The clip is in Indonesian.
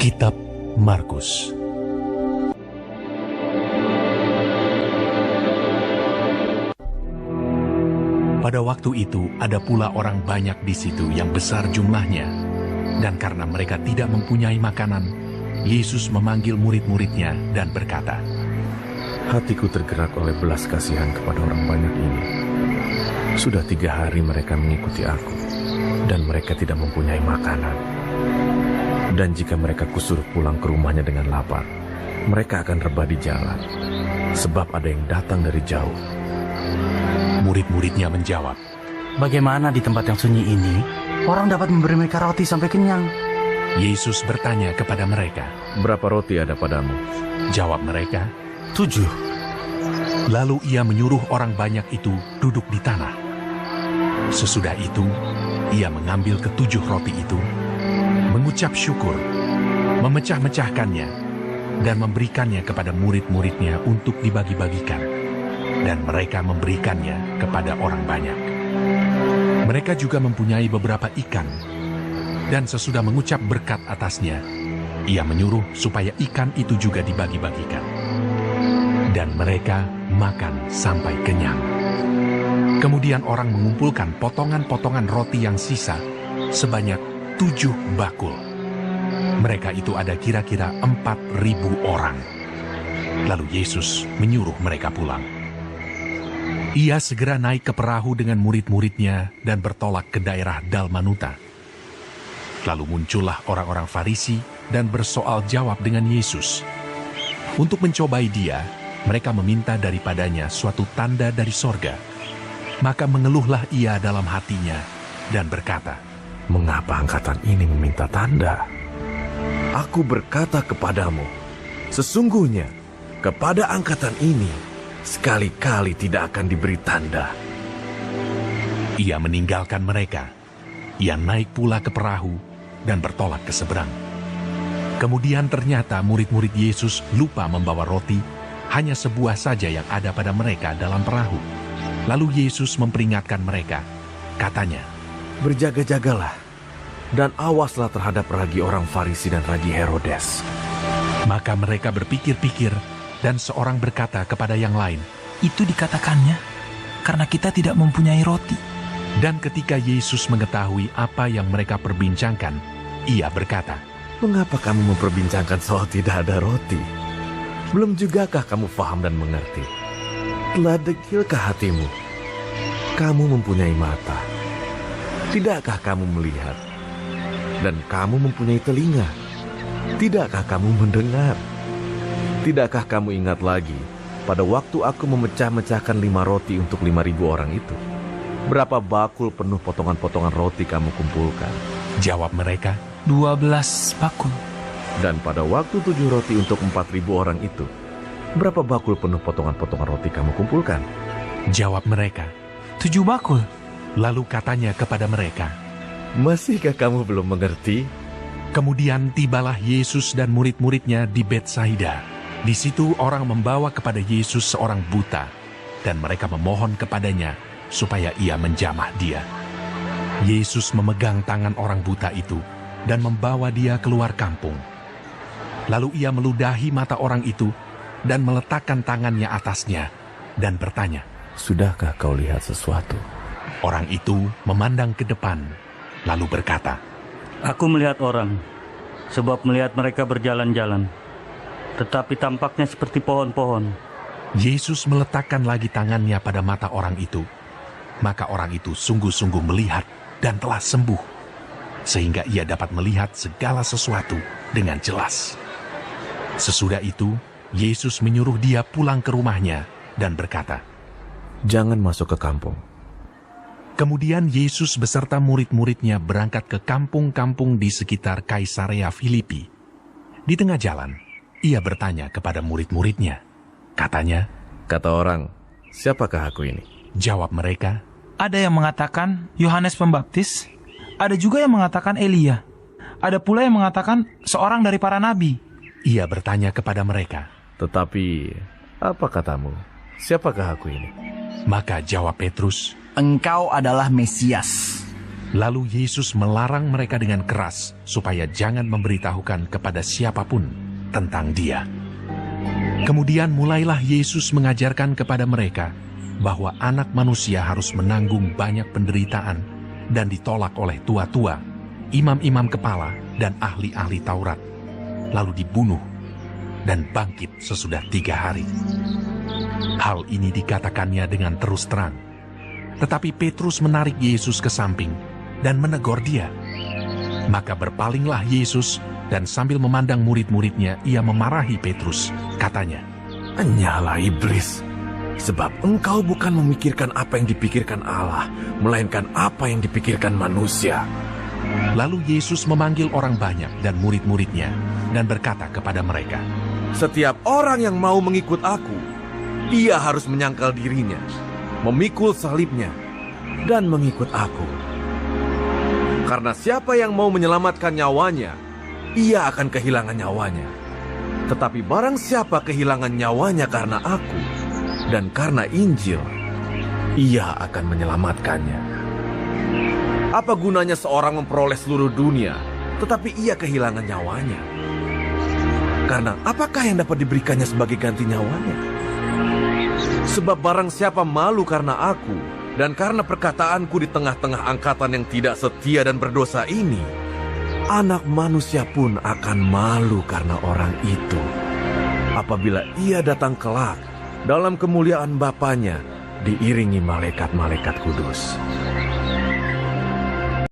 Kitab Markus. Pada waktu itu ada pula orang banyak di situ yang besar jumlahnya, dan karena mereka tidak mempunyai makanan, Yesus memanggil murid-muridnya dan berkata, "Hatiku tergerak oleh belas kasihan kepada orang banyak ini. Sudah 3 hari mereka mengikuti aku, dan mereka tidak mempunyai makanan. Dan jika mereka kusuruh pulang ke rumahnya dengan lapar, mereka akan rebah di jalan, sebab ada yang datang dari jauh." Murid-muridnya menjawab, "Bagaimana di tempat yang sunyi ini, orang dapat memberi mereka roti sampai kenyang?" Yesus bertanya kepada mereka. "Berapa roti ada padamu?" Jawab mereka, 7. Lalu ia menyuruh orang banyak itu duduk di tanah. Sesudah itu, ia mengambil ke-7 roti itu, mengucap syukur, memecah-mecahkannya, dan memberikannya kepada murid-muridnya untuk dibagi-bagikan. Dan mereka memberikannya kepada orang banyak. Mereka juga mempunyai beberapa ikan, dan sesudah mengucap berkat atasnya, ia menyuruh supaya ikan itu juga dibagi-bagikan. Dan mereka makan sampai kenyang. Kemudian orang mengumpulkan potongan-potongan roti yang sisa sebanyak 7 bakul. Mereka itu ada kira-kira 4.000 orang. Lalu Yesus menyuruh mereka pulang. Ia segera naik ke perahu dengan murid-muridnya dan bertolak ke daerah Dalmanuta. Lalu muncullah orang-orang Farisi dan bersoal jawab dengan Yesus. Untuk mencobai dia, mereka meminta daripadanya suatu tanda dari sorga. Maka mengeluhlah ia dalam hatinya dan berkata, "Mengapa angkatan ini meminta tanda? Aku berkata kepadamu, sesungguhnya kepada angkatan ini sekali-kali tidak akan diberi tanda." Ia meninggalkan mereka. Ia naik pula ke perahu dan bertolak ke seberang. Kemudian ternyata murid-murid Yesus lupa membawa roti, hanya sebuah saja yang ada pada mereka dalam perahu. Lalu Yesus memperingatkan mereka. Katanya, "Berjaga-jagalah dan awaslah terhadap ragi orang Farisi dan ragi Herodes." Maka mereka berpikir-pikir, dan seorang berkata kepada yang lain, "Itu dikatakannya karena kita tidak mempunyai roti." Dan ketika Yesus mengetahui apa yang mereka perbincangkan, ia berkata, "Mengapa kamu memperbincangkan soal tidak ada roti? Belum jugakah kamu paham dan mengerti? Telah dekilkah hatimu? Kamu mempunyai mata. Tidakkah kamu melihat? Dan kamu mempunyai telinga. Tidakkah kamu mendengar? Tidakkah kamu ingat lagi pada waktu aku memecah-mecahkan 5 roti untuk 5.000 orang itu? Berapa bakul penuh potongan-potongan roti kamu kumpulkan?" Jawab mereka, 12 bakul. "Dan pada waktu 7 roti untuk 4.000 orang itu, berapa bakul penuh potongan-potongan roti kamu kumpulkan?" Jawab mereka. 7 bakul. Lalu katanya kepada mereka, "Masihkah kamu belum mengerti?" Kemudian tibalah Yesus dan murid-muridnya di Betsaida. Di situ orang membawa kepada Yesus seorang buta, dan mereka memohon kepadanya supaya ia menjamah dia. Yesus memegang tangan orang buta itu dan membawa dia keluar kampung. Lalu ia meludahi mata orang itu dan meletakkan tangannya atasnya dan bertanya, "Sudahkah kau lihat sesuatu?" Orang itu memandang ke depan, lalu berkata, Aku melihat orang, sebab melihat mereka berjalan-jalan, tetapi tampaknya seperti pohon-pohon. Yesus meletakkan lagi tangannya pada mata orang itu. Maka orang itu sungguh-sungguh melihat dan telah sembuh, sehingga ia dapat melihat segala sesuatu dengan jelas. Sesudah itu, Yesus menyuruh dia pulang ke rumahnya dan berkata, "Jangan masuk ke kampung." Kemudian Yesus beserta murid-muridnya berangkat ke kampung-kampung di sekitar Kaisarea Filipi. Di tengah jalan, ia bertanya kepada murid-muridnya. Katanya, Kata orang, "Siapakah aku ini?" jawab mereka, Ada yang mengatakan Yohanes Pembaptis, ada juga yang mengatakan Elia, ada pula yang mengatakan seorang dari para nabi. Ia bertanya kepada mereka. "Tetapi, apa katamu? Siapakah aku ini?" Maka jawab Petrus, Engkau adalah Mesias. Lalu Yesus melarang mereka dengan keras supaya jangan memberitahukan kepada siapapun tentang Dia. Kemudian mulailah Yesus mengajarkan kepada mereka bahwa Anak Manusia harus menanggung banyak penderitaan dan ditolak oleh tua-tua, imam-imam kepala, dan ahli-ahli Taurat, lalu dibunuh dan bangkit sesudah 3 hari. Hal ini dikatakannya dengan terus terang. Tetapi Petrus menarik Yesus ke samping dan menegur dia. Maka berpalinglah Yesus dan sambil memandang murid-muridnya, ia memarahi Petrus. Katanya, "Enyalah iblis, sebab engkau bukan memikirkan apa yang dipikirkan Allah, melainkan apa yang dipikirkan manusia." Lalu Yesus memanggil orang banyak dan murid-muridnya dan berkata kepada mereka, "Setiap orang yang mau mengikut aku, ia harus menyangkal dirinya, memikul salibnya, dan mengikut aku. Karena siapa yang mau menyelamatkan nyawanya, ia akan kehilangan nyawanya. Tetapi barang siapa kehilangan nyawanya karena aku dan karena Injil, ia akan menyelamatkannya. Apa gunanya seorang memperoleh seluruh dunia, tetapi ia kehilangan nyawanya? Karena apakah yang dapat diberikannya sebagai ganti nyawanya? Sebab barang siapa malu karena aku dan karena perkataanku di tengah-tengah angkatan yang tidak setia dan berdosa ini, Anak Manusia pun akan malu karena orang itu, apabila ia datang kelak dalam kemuliaan Bapanya diiringi malaikat-malaikat kudus."